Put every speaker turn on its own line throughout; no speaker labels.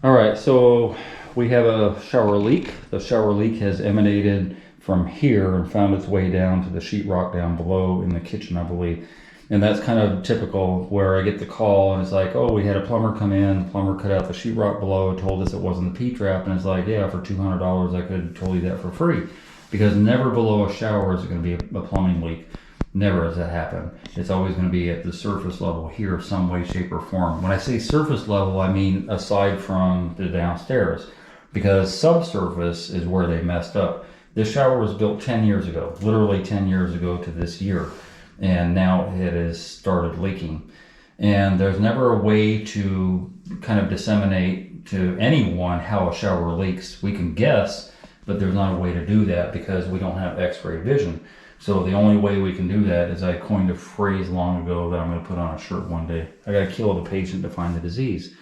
All right, so we have a shower leak. The shower leak has emanated from here and found its way down to the sheetrock down below in the kitchen, I believe. And that's kind of typical where I get the call and it's like, oh, we had a plumber come in, the plumber cut out the sheetrock below, told us it wasn't the P-trap, and it's like, yeah, for $200 I could have told you that for free. Because never below a shower is it going to be a plumbing leak. Never has that happened. It's always going to be at the surface level here, some way, shape, or form. When I say surface level, I mean aside from the downstairs, because subsurface is where they messed up. This shower was built 10 years ago, literally 10 years ago to this year, and now it has started leaking. And there's never a way to kind of disseminate to anyone how a shower leaks. We can guess, but there's not a way to do that because we don't have x-ray vision. So the only way we can do that is I coined a phrase long ago that I'm going to put on a shirt one day. I got to kill the patient to find the disease.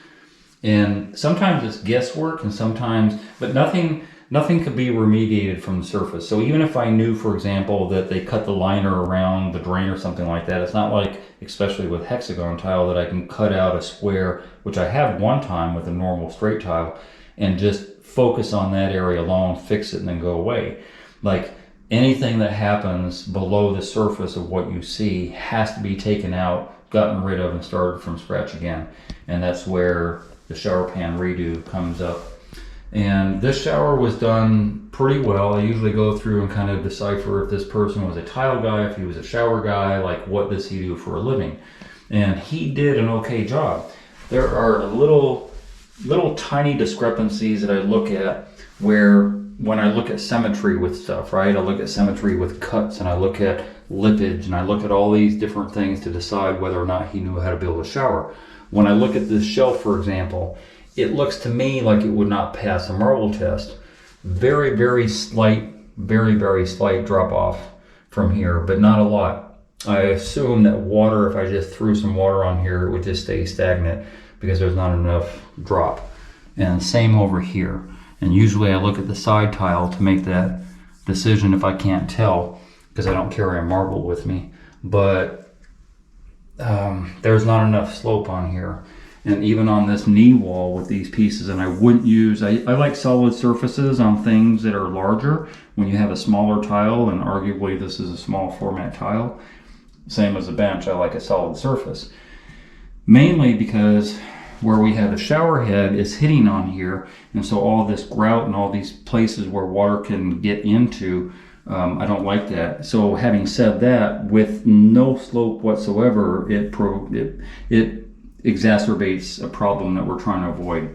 And sometimes it's guesswork and sometimes, but nothing could be remediated from the surface. So even if I knew, for example, that they cut the liner around the drain or something like that, it's not like, especially with hexagon tile, that I can cut out a square, which I have one time with a normal straight tile, and just focus on that area alone, fix it, and then go away. Like, anything that happens below the surface of what you see has to be taken out, gotten rid of, and started from scratch again. And that's where the shower pan redo comes up. And this shower was done pretty well. I usually go through and kind of decipher if this person was a tile guy, if he was a shower guy, like what does he do for a living. And he did an okay job. There are little tiny discrepancies that I look at where when I look at symmetry with stuff, right? I look at symmetry with cuts and I look at lippage and I look at all these different things to decide whether or not he knew how to build a shower. When I look at this shelf, for example, it looks to me like it would not pass a marble test. Very, very slight drop off from here, but not a lot. I assume that water, if I just threw some water on here, it would just stay stagnant because there's not enough drop. And same over here. And usually I look at the side tile to make that decision if I can't tell, because I don't carry a marble with me. But there's not enough slope on here. And even on this knee wall with these pieces, and I wouldn't use, I like solid surfaces on things that are larger. When you have a smaller tile, and arguably this is a small format tile, same as a bench, I like a solid surface. Mainly because where we have the shower head is hitting on here, and so all this grout and all these places where water can get into, I don't like that. So having said that, with no slope whatsoever, it exacerbates a problem that we're trying to avoid,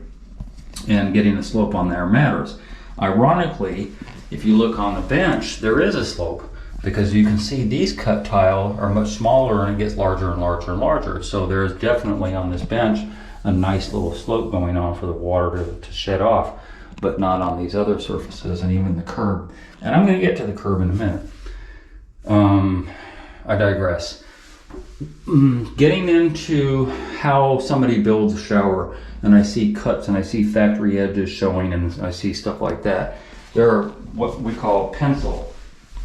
and getting the slope on there matters. Ironically, if you look on the bench, there is a slope, because you can see these cut tile are much smaller and it gets larger and larger and larger. So there's definitely on this bench a nice little slope going on for the water to shed off, but not on these other surfaces and even the curb. And I'm going to get to the curb in a minute. I digress. Getting into how somebody builds a shower, and I see cuts and I see factory edges showing and I see stuff like that. There are what we call pencil.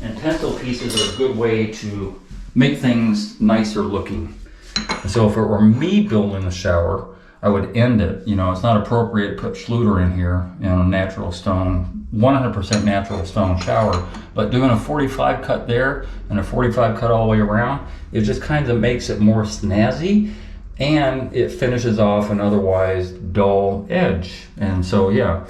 And pencil pieces are a good way to make things nicer looking. So if it were me building the shower, I would end it. You know, it's not appropriate to put Schluter in here in a natural stone, 100% natural stone shower, but doing a 45 cut there and a 45 cut all the way around, it just kind of makes it more snazzy, and it finishes off an otherwise dull edge. And so, yeah,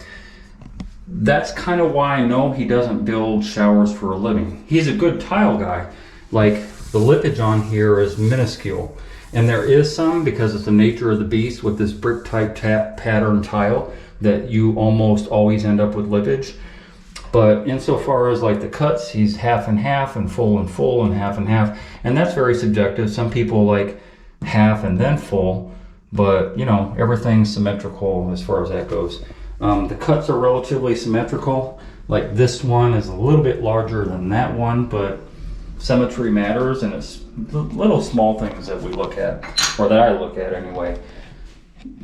that's kind of why I know he doesn't build showers for a living. He's a good tile guy. Like, the lippage on here is minuscule. And there is some, because it's the nature of the beast with this brick type pattern tile, that you almost always end up with lippage. But insofar as like the cuts, he's half and half and full and full and half and half. And that's very subjective. Some people like half and then full, but you know, everything's symmetrical as far as that goes. The cuts are relatively symmetrical. Like this one is a little bit larger than that one, but symmetry matters, and it's little small things that we look at, or that I look at anyway.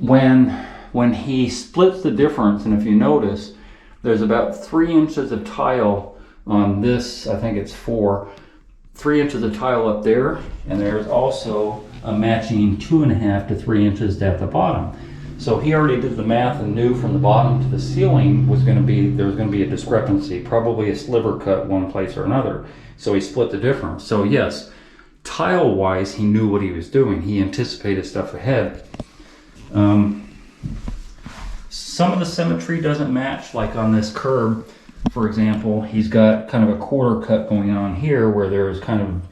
When he splits the difference, and if you notice, there's about 3 inches of tile on this, I think it's 4, 3 inches of tile up there, and there's also a matching 2.5 to 3 inches at the bottom. So he already did the math and knew from the bottom to the ceiling was going to be, there was going to be a discrepancy, probably a sliver cut one place or another. So he split the difference. So yes, tile wise, he knew what he was doing. He anticipated stuff ahead. Some of the symmetry doesn't match, like on this curb, for example, he's got kind of a quarter cut going on here where there's kind of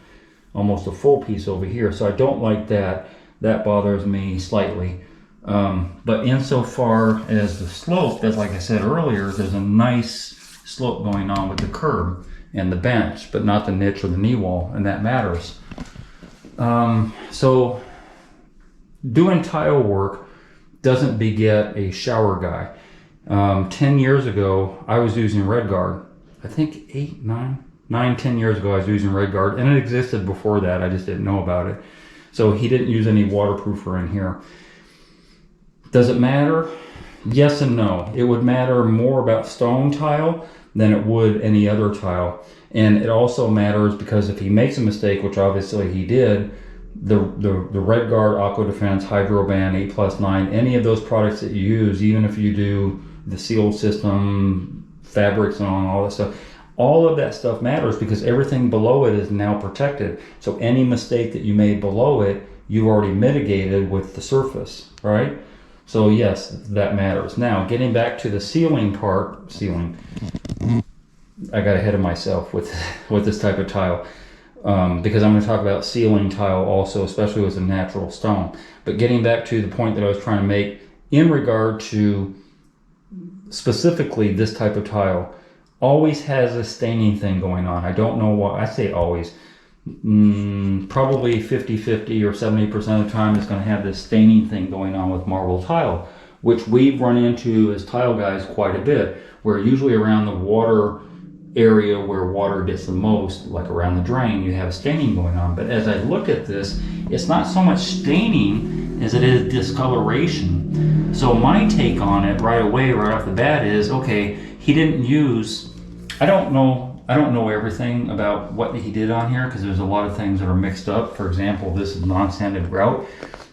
almost a full piece over here. So I don't like that. That bothers me slightly. But insofar as the slope, as like I said earlier, there's a nice slope going on with the curb and the bench, but not the niche or the knee wall, and that matters. So doing tile work doesn't beget a shower guy. 10 years ago, I was using Red Guard. I think 10 years ago, I was using Red Guard, and it existed before that. I just didn't know about it. So he didn't use any waterproofer in here. Does it matter? Yes and no. It would matter more about stone tile than it would any other tile. And it also matters because if he makes a mistake, which obviously he did, the Red Guard, Aqua Defense, Hydroban, 8+9, any of those products that you use, even if you do the sealed system, fabrics on, all that stuff, all of that stuff matters because everything below it is now protected. So any mistake that you made below it, you've already mitigated with the surface, right? So yes, that matters. Now, getting back to the ceiling part, I got ahead of myself with this type of tile because I'm going to talk about ceiling tile also, especially with a natural stone. But getting back to the point that I was trying to make in regard to specifically this type of tile, always has a staining thing going on. I don't know why. I say always. Probably 50-50 or 70% of the time it's going to have this staining thing going on with marble tile, which we've run into as tile guys quite a bit, where usually around the water area where water gets the most, like around the drain, you have staining going on. But as I look at this, it's not so much staining as it is discoloration. So my take on it right away, right off the bat is, okay, he didn't use, I don't know everything about what he did on here because there's a lot of things that are mixed up. For example, this is non-sanded grout.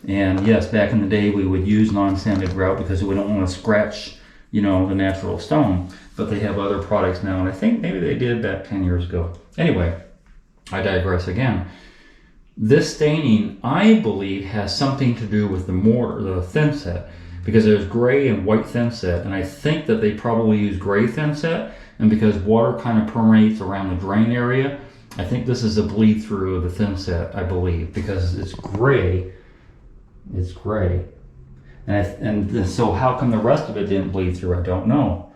And yes, back in the day we would use non-sanded grout because we don't want to scratch, the natural stone. But they have other products now, and I think maybe they did back 10 years ago. Anyway, I digress again. This staining, I believe, has something to do with the mortar, the thin set, because there's gray and white thin set, and I think that they probably use gray thin set. And because water kind of permeates around the drain area, I think this is a bleed through of the thin set, I believe, because it's gray. It's gray. And so how come the rest of it didn't bleed through? I don't know.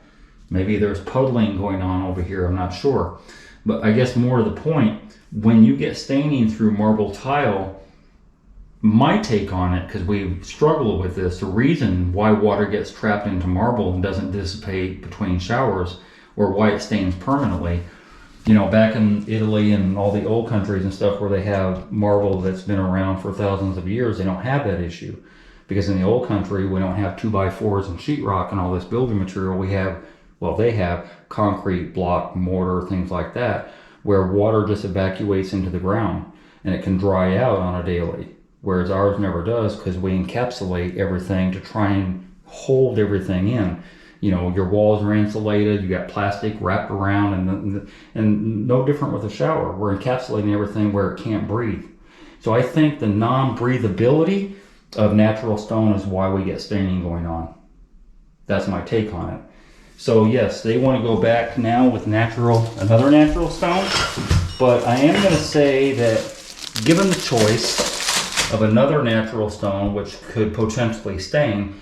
Maybe there's puddling going on over here, I'm not sure. But I guess more to the point, when you get staining through marble tile, my take on it, because we've struggled with this, the reason why water gets trapped into marble and doesn't dissipate between showers, or why it stains permanently. Back in Italy and all the old countries and stuff where they have marble that's been around for thousands of years, they don't have that issue. Because in the old country, we don't have 2x4s and sheetrock and all this building material. They have concrete, block, mortar, things like that, where water just evacuates into the ground and it can dry out on a daily. Whereas ours never does because we encapsulate everything to try and hold everything in. Your walls are insulated, you got plastic wrapped around, and no different with a shower. We're encapsulating everything where it can't breathe. So I think the non-breathability of natural stone is why we get staining going on. That's my take on it. So yes, they want to go back now with another natural stone, but I am going to say that given the choice of another natural stone, which could potentially stain,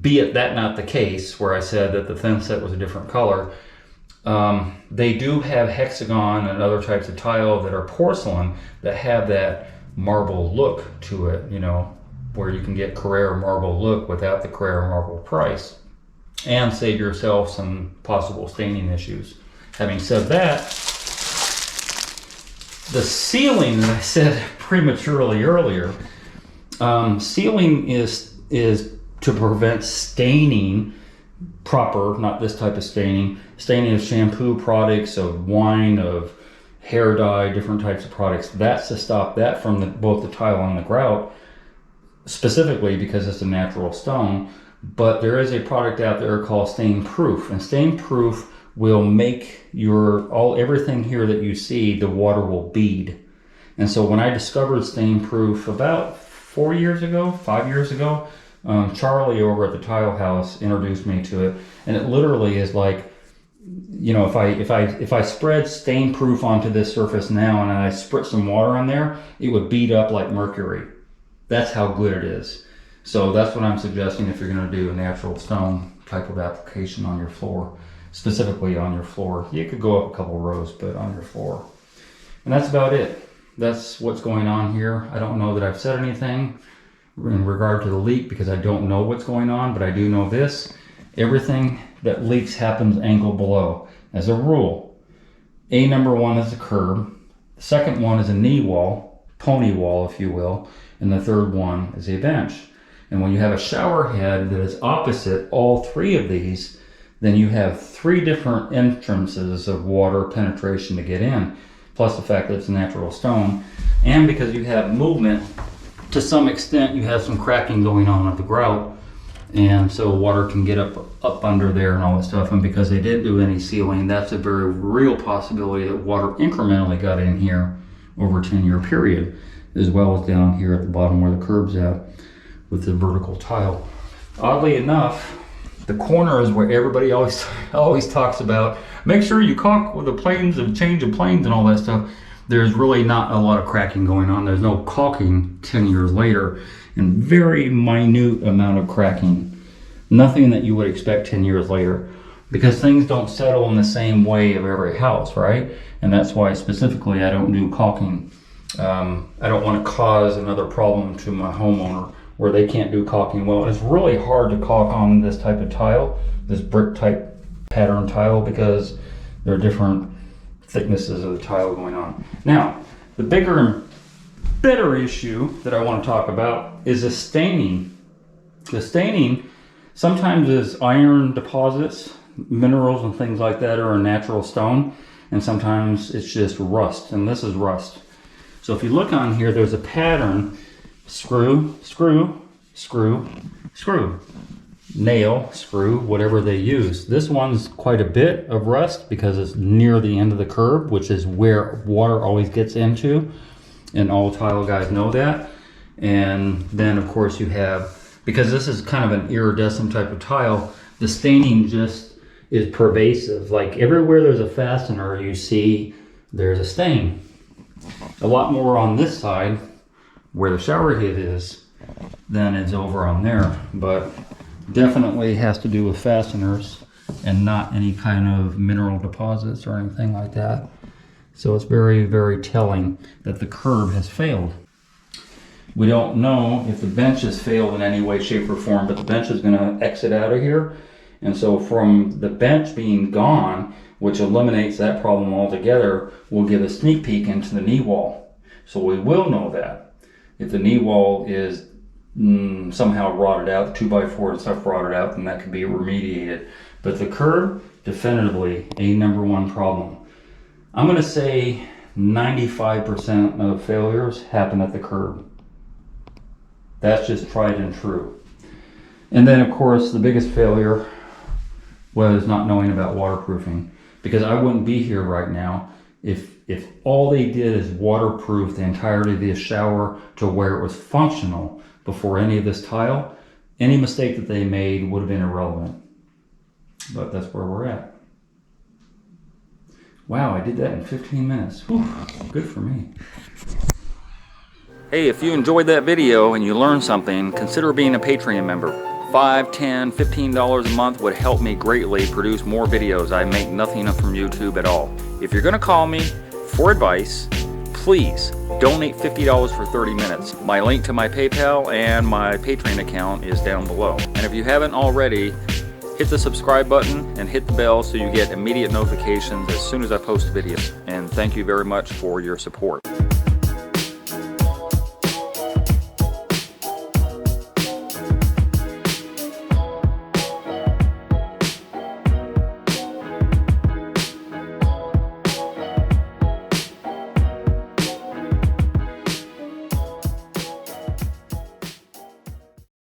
be it that not the case, where I said that the thin set was a different color, they do have hexagon and other types of tile that are porcelain that have that marble look to it, where you can get Carrera marble look without the Carrera marble price and save yourself some possible staining issues. Having said that, the sealing that I said prematurely earlier, sealing is to prevent staining proper, not this type of staining of shampoo products, of wine, of hair dye, different types of products. That's to stop that from both the tile and the grout. specifically because it's a natural stone, but there is a product out there called STAINPROOF, and STAINPROOF will make everything here that you see, the water will bead. And so when I discovered STAINPROOF about 5 years ago, Charlie over at the Tile House introduced me to it, and it literally is like, you know, if I spread STAINPROOF onto this surface now and I spritz some water on there, it would bead up like mercury. That's how good it is. So that's what I'm suggesting if you're going to do a natural stone type of application on your floor, specifically on your floor. You could go up a couple rows, but on your floor. And that's about it. That's what's going on here. I don't know that I've said anything in regard to the leak because I don't know what's going on, but I do know this. Everything that leaks happens angle below. As a rule, number one is a curb. The second one is a knee wall, pony wall, if you will. And the third one is a bench. And when you have a shower head that is opposite all three of these, then you have three different entrances of water penetration to get in, plus the fact that it's a natural stone. And because you have movement, to some extent you have some cracking going on at the grout, and so water can get up under there and all that stuff. And because they didn't do any sealing, that's a very real possibility that water incrementally got in here over a 10-year period, as well as down here at the bottom where the curb's at with the vertical tile. Oddly enough, the corner is where everybody always talks about, make sure you caulk with the planes and change of planes and all that stuff. There's really not a lot of cracking going on. There's no caulking 10 years later, and very minute amount of cracking. Nothing that you would expect 10 years later, because things don't settle in the same way of every house, right? And that's why specifically I don't do caulking. I don't want to cause another problem to my homeowner where they can't do caulking well. It's really hard to caulk on this type of tile, this brick type pattern tile, because there are different thicknesses of the tile going on. Now, the bigger and better issue that I want to talk about is the staining. The staining sometimes is iron deposits, minerals and things like that are a natural stone, and sometimes it's just rust, and this is rust. So if you look on here, there's a pattern: screw, screw, screw, screw, nail, screw, whatever they use. This one's quite a bit of rust because it's near the end of the curb, which is where water always gets into, and all tile guys know that. And then of course you have, because this is kind of an iridescent type of tile, the staining just is pervasive. Like everywhere there's a fastener, you see there's a stain. A lot more on this side where the shower head is than is over on there, but definitely has to do with fasteners and not any kind of mineral deposits or anything like that. So it's very, very telling that the curb has failed. We don't know if the bench has failed in any way, shape, or form, but the bench is going to exit out of here. And so from the bench being gone, which eliminates that problem altogether, we'll give a sneak peek into the knee wall. So we will know that. If the knee wall is somehow rotted out, 2x4 and stuff rotted out, then that could be remediated. But the curb, definitively a number one problem. I'm going to say 95% of failures happen at the curb. That's just tried and true. And then of course the biggest failure was not knowing about waterproofing, because I wouldn't be here right now if all they did is waterproof the entirety of the shower to where it was functional before any of this tile. Any mistake that they made would have been irrelevant. But that's where we're at. Wow, I did that in 15 minutes. Whew, good for me. Hey, if you enjoyed that video and you learned something, consider being a Patreon member. $5, $10, $15 a month would help me greatly produce more videos. I make nothing from YouTube at all. If you're gonna call me for advice, please donate $50 for 30 minutes. My link to my PayPal and my Patreon account is down below. And if you haven't already, hit the subscribe button and hit the bell so you get immediate notifications as soon as I post videos. And thank you very much for your support.